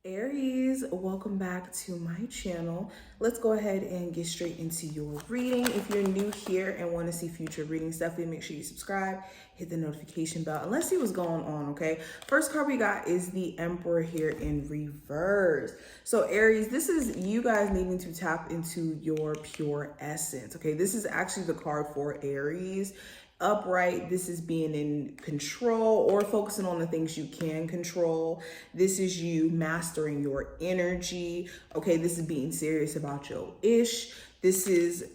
Aries, welcome back to my channel. Let's go ahead and get straight into your reading. If you're new here and want to see future readings, definitely make sure you subscribe, hit the notification bell, and let's see what's going on, okay? First card we got is the Emperor here in reverse. So Aries, this is you guys needing to tap into your pure essence, okay? This is actually the card for Aries. Upright, this is being in control or focusing on the things you can control. This is you mastering your energy. Okay, this is being serious about your ish. This is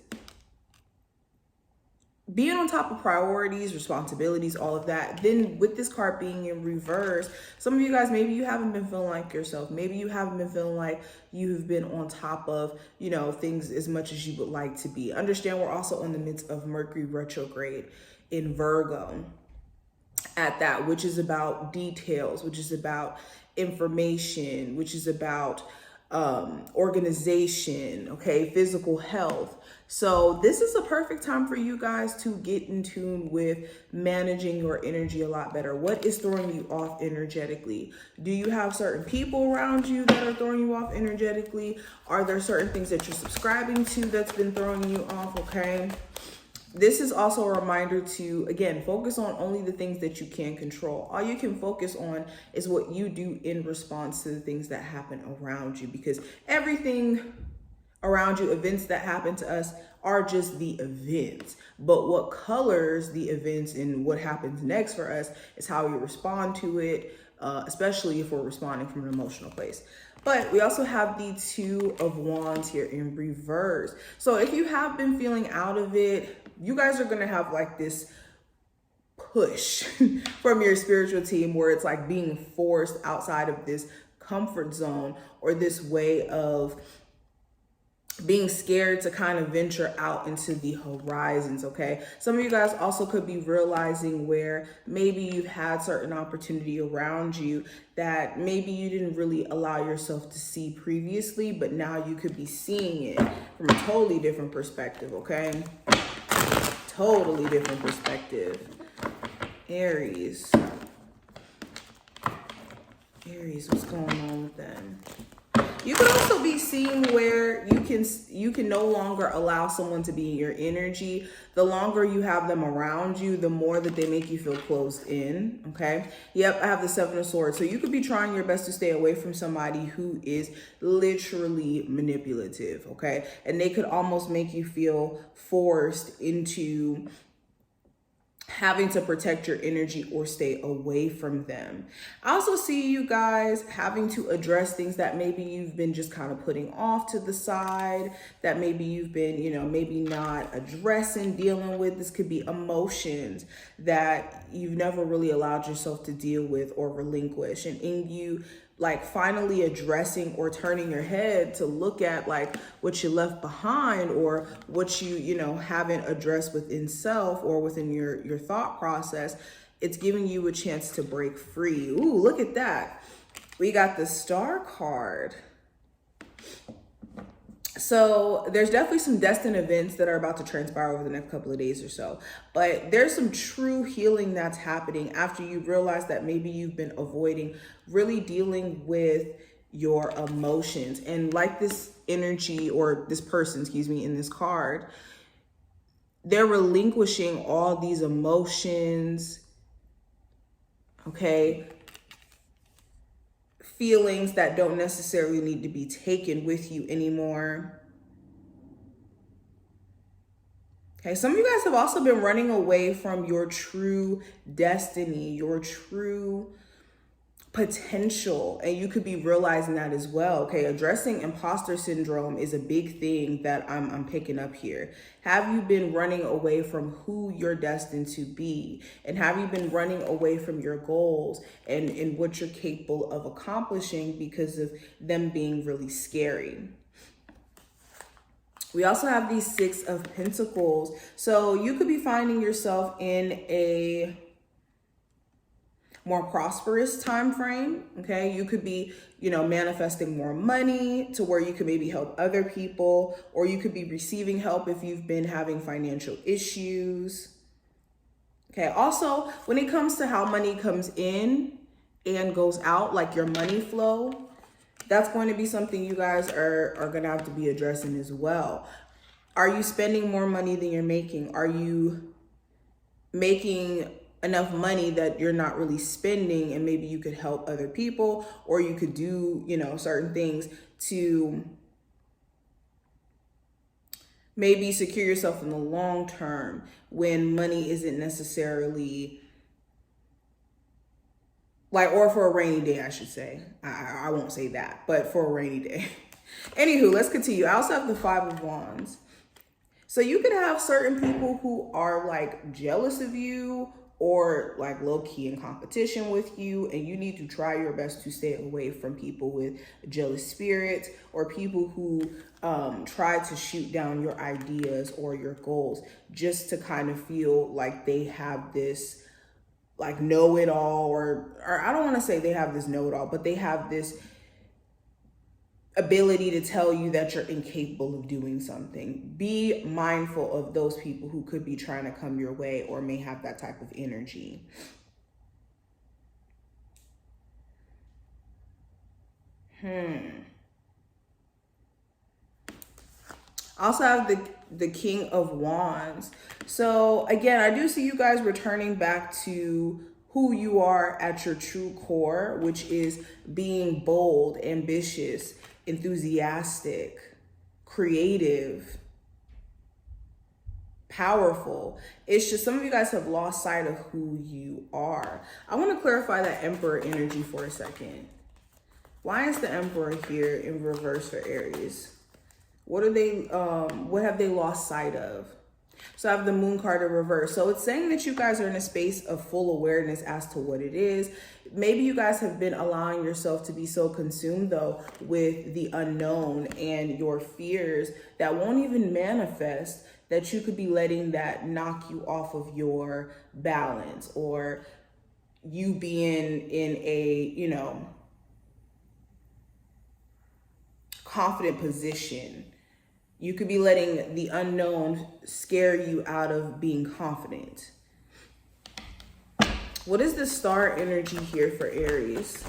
being on top of priorities, responsibilities, all of that. Then with this card being in reverse, some of you guys, maybe you haven't been feeling like yourself. Maybe you haven't been feeling like you have been on top of, things as much as you would like to be. Understand we're also in the midst of Mercury retrograde in Virgo at that, which is about details, which is about information, which is about organization, okay, physical health. So this is a perfect time for you guys to get in tune with managing your energy a lot better. What is throwing you off energetically? Do you have certain people around you that are throwing you off energetically? Are there certain things that you're subscribing to that's been throwing you off, okay? This is also a reminder to, again, focus on only the things that you can control. All you can focus on is what you do in response to the things that happen around you, because everything around you, events that happen to us, are just the events. But what colors the events and what happens next for us is how we respond to it, especially if we're responding from an emotional place. But we also have the Two of Wands here in reverse. So if you have been feeling out of it, you guys are going to have like this push from your spiritual team where it's like being forced outside of this comfort zone or this way of being scared to kind of venture out into the horizons, okay? Some of you guys also could be realizing where maybe you've had certain opportunity around you that maybe you didn't really allow yourself to see previously, but now you could be seeing it from a totally different perspective, okay? Totally different perspective. Aries, what's going on with them? You could also be seeing where you can no longer allow someone to be in your energy. The longer you have them around you, the more that they make you feel closed in, okay? Yep, I have the Seven of Swords. So you could be trying your best to stay away from somebody who is literally manipulative, okay? And they could almost make you feel forced into having to protect your energy or stay away from them. I also see you guys having to address things that maybe you've been just kind of putting off to the side, that maybe you've been, maybe not addressing, dealing with. This could be emotions that you've never really allowed yourself to deal with or relinquish. And in you like finally addressing or turning your head to look at like what you left behind or what you haven't addressed within self or within your thought process, it's giving you a chance to break free. Ooh, look at that. We got the Star card. So there's definitely some destined events that are about to transpire over the next couple of days or so. But there's some true healing that's happening after you realize that maybe you've been avoiding really dealing with your emotions. And like this energy or this person, excuse me, in this card, they're relinquishing all these emotions, okay? Feelings that don't necessarily need to be taken with you anymore. Okay, some of you guys have also been running away from your true destiny, your true potential, and you could be realizing that as well. Okay, addressing imposter syndrome is a big thing that I'm picking up here. Have you been running away from who you're destined to be? And have you been running away from your goals and what you're capable of accomplishing because of them being really scary? We also have these Six of Pentacles. So you could be finding yourself in a more prosperous time frame, okay? You could be, manifesting more money to where you could maybe help other people, or you could be receiving help if you've been having financial issues. Okay, also, when it comes to how money comes in and goes out, like your money flow, That's going to be something you guys are going to have to be addressing as well. Are you spending more money than you're making? Are you making enough money that you're not really spending, and maybe you could help other people, or you could do, you know, certain things to maybe secure yourself in the long term when money isn't necessarily like, or for a rainy day, I should say. I won't say that, but for a rainy day. Anywho, let's continue. I also have the Five of Wands. So you could have certain people who are like jealous of you or like low key in competition with you, and you need to try your best to stay away from people with jealous spirits or people who try to shoot down your ideas or your goals just to kind of feel like they have this like know-it-all, or I don't want to say they have this know-it-all, but they have this ability to tell you that you're incapable of doing something. Be mindful of those people who could be trying to come your way or may have that type of energy. Also have the King of Wands. So again, I do see you guys returning back to who you are at your true core, which is being bold, ambitious, enthusiastic, creative, powerful. It's just some of you guys have lost sight of who you are. I want to clarify that Emperor energy for a second. Why is the Emperor here in reverse for Aries? What have they lost sight of? So I have the Moon card in reverse. So it's saying that you guys are in a space of full awareness as to what it is. Maybe you guys have been allowing yourself to be so consumed though with the unknown and your fears that won't even manifest, that you could be letting that knock you off of your balance, or you being in a, you know, confident position. You could be letting the unknown scare you out of being confident. What is the Star energy here for Aries?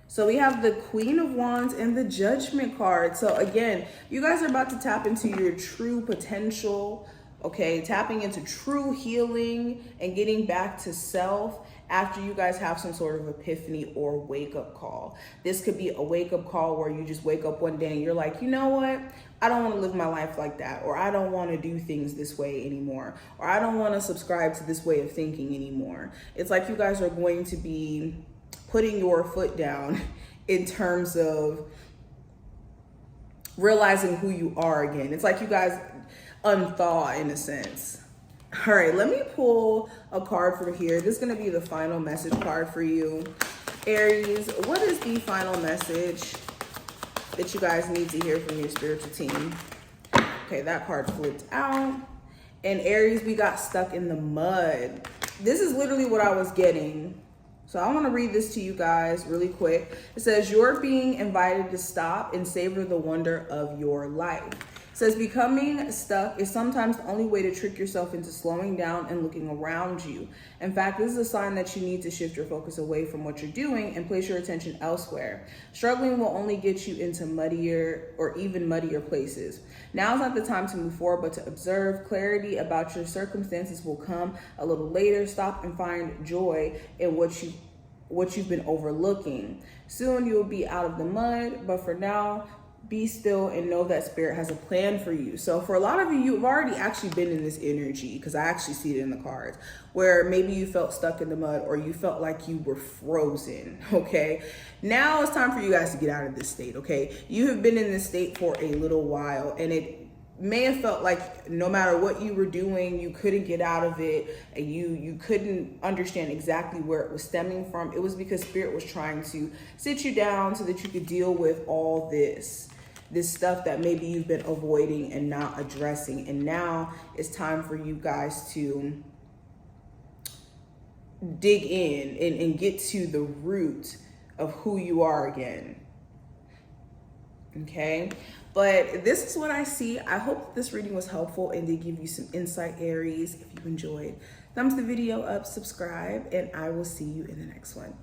So we have the Queen of Wands and the Judgment card. So again, you guys are about to tap into your true potential, okay? Tapping into true healing and getting back to self after you guys have some sort of epiphany or wake-up call. This could be a wake-up call where you just wake up one day and you're like, you know what? I don't want to live my life like that, or I don't want to do things this way anymore, or I don't want to subscribe to this way of thinking anymore. It's like you guys are going to be putting your foot down in terms of realizing who you are again. It's like you guys unthaw in a sense. All right, let me pull a card from here. This is going to be the final message card for you. Aries, what is the final message that you guys need to hear from your spiritual team? Okay, that card flipped out. And Aries, we got stuck in the mud. This is literally what I was getting. So I want to read this to you guys really quick. It says, you're being invited to stop and savor the wonder of your life. It says, becoming stuck is sometimes the only way to trick yourself into slowing down and looking around you. In fact, this is a sign that you need to shift your focus away from what you're doing and place your attention elsewhere. Struggling will only get you into muddier or even muddier places. Now is not the time to move forward, but to observe. Clarity about your circumstances will come a little later. Stop and find joy in what you've been overlooking. Soon you'll be out of the mud, but for now, be still and know that spirit has a plan for you. So for a lot of you, you've already actually been in this energy, because I actually see it in the cards, where maybe you felt stuck in the mud or you felt like you were frozen, okay? Now it's time for you guys to get out of this state, okay? You have been in this state for a little while, and it may have felt like no matter what you were doing, you couldn't get out of it, and you couldn't understand exactly where it was stemming from. It was because spirit was trying to sit you down so that you could deal with all this stuff that maybe you've been avoiding and not addressing. And now it's time for you guys to dig in and get to the root of who you are again. Okay, but this is what I see. I hope this reading was helpful and did give you some insight, Aries. If you enjoyed, thumbs the video up, subscribe, and I will see you in the next one.